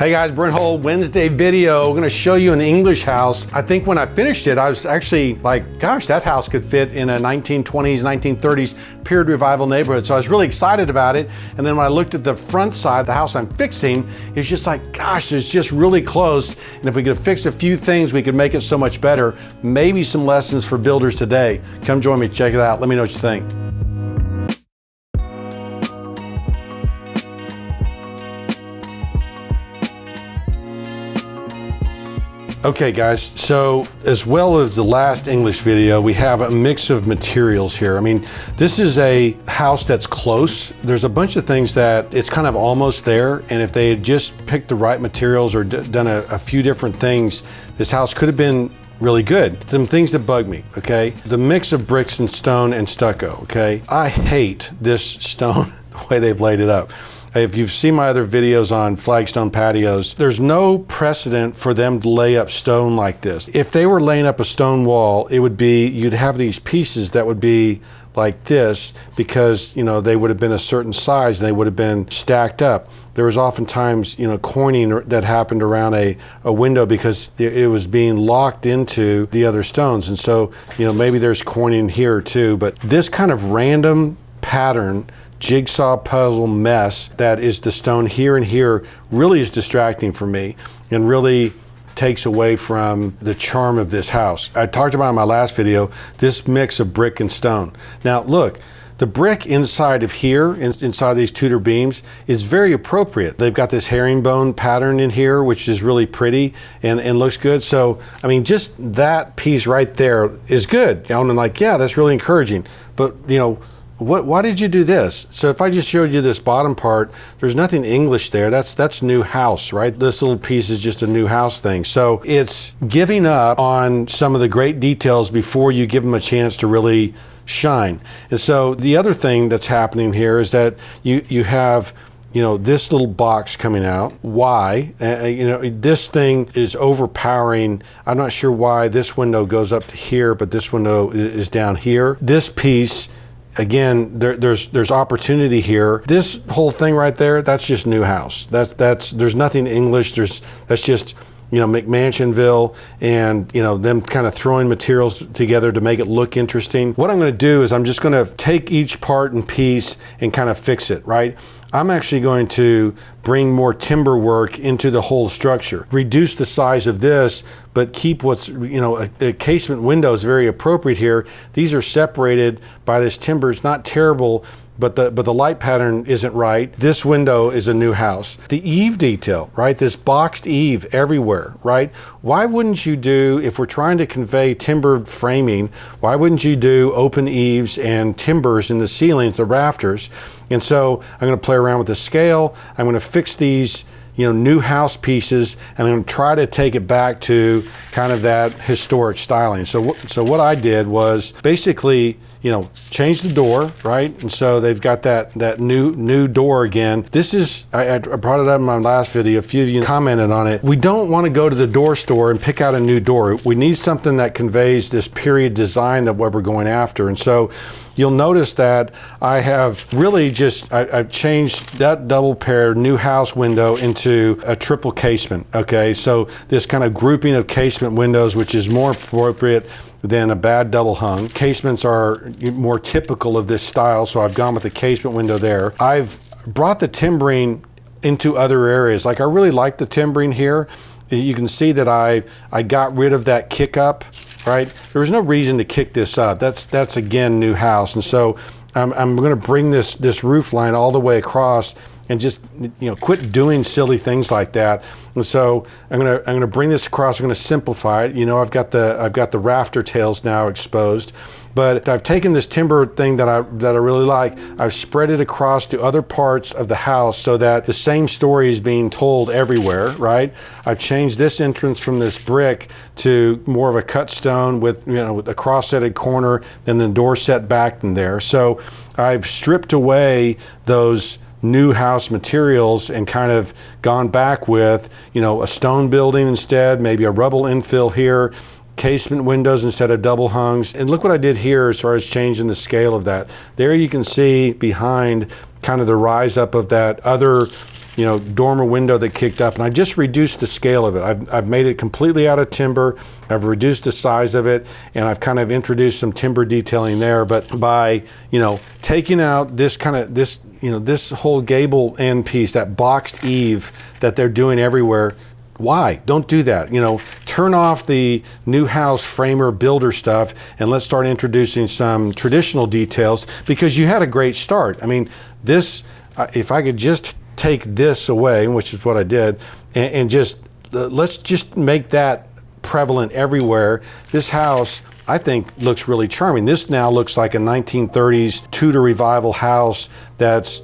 Hey guys, Brent Hull, Wednesday video. We're gonna show you an English house. I think when I finished it, I was actually like, gosh, that house could fit in a 1920s, 1930s period revival neighborhood. So I was really excited about it. And then when I looked at the front side, the house I'm fixing, it's just like, gosh, it's just really close. And if we could fix a few things, we could make it so much better. Maybe some lessons for builders today. Come join me, check it out. Let me know what you think. Okay guys, so as well as the last English video, we have a mix of materials here. I mean, this is a house that's close. There's a bunch of things that it's kind of almost there, and if they had just picked the right materials or done a few different things, this house could have been really good. Some things that bug me, okay? The mix of bricks and stone and stucco, okay? I hate this stone, the way they've laid it up. If you've seen my other videos on flagstone patios, there's no precedent for them to lay up stone like this. If they were laying up a stone wall, it would be, you'd have these pieces that would be like this because, you know, they would have been a certain size and they would have been stacked up. There was oftentimes, you know, coining that happened around a window because it was being locked into the other stones. And so, you know, maybe there's coining here too, but this kind of random pattern jigsaw puzzle mess that is the stone here and here really is distracting for me and really takes away from the charm of this house. I talked about in my last video, this mix of brick and stone. Now look, the brick inside of here, inside these Tudor beams, is very appropriate. They've got this herringbone pattern in here, which is really pretty and looks good. So, I mean, just that piece right there is good. You know, and I'm like, yeah, that's really encouraging. But, you know, why did you do this? So if I just showed you this bottom part, there's nothing English there. That's new house, right? This little piece is just a new house thing. So it's giving up on some of the great details before you give them a chance to really shine. And so the other thing that's happening here is that you have, you know, this little box coming out. Why? You know, this thing is overpowering. I'm not sure why this window goes up to here, but this window is down here. This piece, again, there's opportunity here. This whole thing right there, that's just new house. There's nothing English. That's just, you know, McMansionville and, you know, them kind of throwing materials together to make it look interesting. What I'm going to do is I'm just going to take each part and piece and kind of fix it, right? I'm actually going to bring more timber work into the whole structure, reduce the size of this, but keep what's, you know, a casement window is very appropriate here. These are separated by this timber. It's not terrible, but the light pattern isn't right. This window is a new house. The eave detail, right? This boxed eave everywhere, right? Why wouldn't you do, if we're trying to convey timber framing, why wouldn't you do open eaves and timbers in the ceilings, the rafters? And so I'm going to play around with the scale. I'm going to fix these, you know, new house pieces, and I'm going to try to take it back to kind of that historic styling. So what I did was basically, you know, change the door, right? And so they've got that new door again. This is, I brought it up in my last video. A few of you commented on it. We don't want to go to the door store and pick out a new door. We need something that conveys this period design that what we're going after. And so you'll notice that I have really just, I've changed that double pair new house window into a triple casement, okay? So this kind of grouping of casement windows, which is more appropriate than a bad double hung. Casements are more typical of this style, so I've gone with the casement window there. I've brought the timbering into other areas. Like I really like the timbering here. You can see that I got rid of that kick up, right? There was no reason to kick this up. That's again new house, and so I'm going to bring this roof line all the way across and just, you know, quit doing silly things like that. And so I'm gonna bring this across. I'm gonna simplify it. You know, I've got the rafter tails now exposed, but I've taken this timber thing that I really like. I've spread it across to other parts of the house so that the same story is being told everywhere, right? I've changed this entrance from this brick to more of a cut stone with, you know, with a cross-setted corner, then the door set back in there. So I've stripped away those new house materials and kind of gone back with, you know, a stone building instead, maybe a rubble infill here, casement windows instead of double hungs. And look what I did here as far as changing the scale of that. There you can see behind kind of the rise up of that other, dormer window that kicked up, and I just reduced the scale of it. I've made it completely out of timber. I've reduced the size of it, and I've kind of introduced some timber detailing there. But by taking out this whole gable end piece, that boxed eave that they're doing everywhere. Why? Don't do that. Turn off the new house framer builder stuff and let's start introducing some traditional details, because you had a great start. I mean, this, if I could just take this away, which is what I did, and just, let's just make that prevalent everywhere. This house, I think, looks really charming. This now looks like a 1930s Tudor revival house that's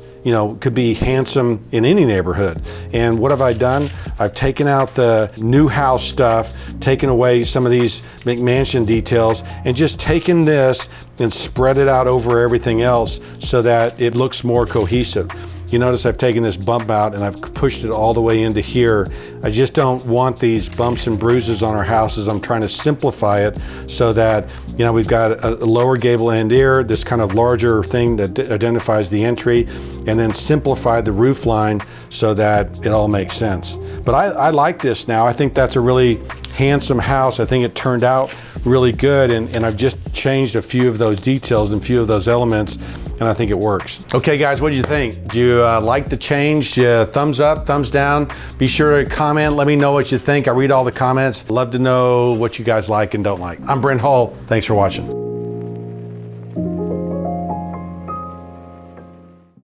could be handsome in any neighborhood. And what have I done? I've taken out the new house stuff, taken away some of these McMansion details, and just taken this and spread it out over everything else so that it looks more cohesive. You notice I've taken this bump out and I've pushed it all the way into here. I just don't want these bumps and bruises on our houses. I'm trying to simplify it so that, we've got a lower gable end here, this kind of larger thing that identifies the entry, and then simplify the roof line so that it all makes sense. But I like this now. I think that's a really handsome house. I think it turned out really good, and I've just changed a few of those details and a few of those elements, and I think it works. Okay guys, what did you think? Do you like the change? Thumbs up, thumbs down? Be sure to comment, let me know what you think. I read all the comments. Love to know what you guys like and don't like. I'm Brent Hull, thanks for watching.